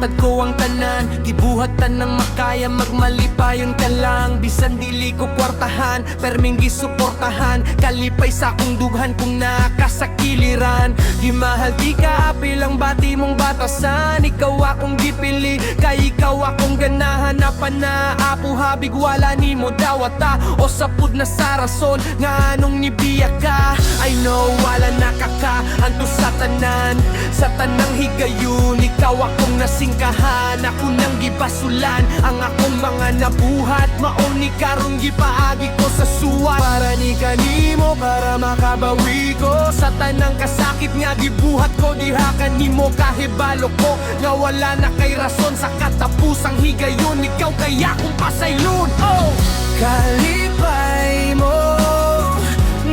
matad ko ang tanan, gibuhatan ng makaya magmalipayon ka lang. Bisan dili ko kwartahan, perming gisuportahan, kalipay sa akong dughan kung nakasakiliran. Gimahal di ka apilang bati mong batasan, ikaw akong gipili, kay ikaw akong ganahan. Napanaapo habig wala ni mo dawata, o sapud na sa rason nga anong nibiya ka. I know wala nakakaanto sa tanan, sa tanang higayon ikaw akong nasingkahan. Ako nang gibasulan ang akong mga nabuhat, maon ni karong gipaagi ko sa suwat. Para ni kanimo, para makabawi ko sa tanang kasakit nga gibuhat ko. Diha kanimo kahibalo ko nga wala na kay rason, sa katapusang higayon ikaw kaya kong pasaylon. Oh! Kalipay mo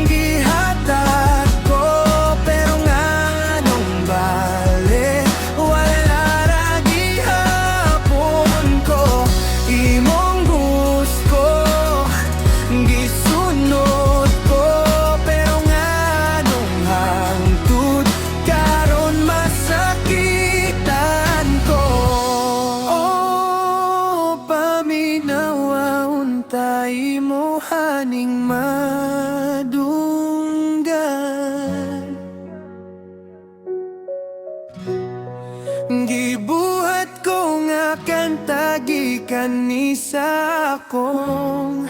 gihatag ko, pero nga anong bale, wala ra gihapon ko. Imong gusto gisunod ko, pero nga anong hangtod karon masakitan ko. Oh, paminawa untay mo haning madunggan. Gibuhat ko nga kantagi kanisa akong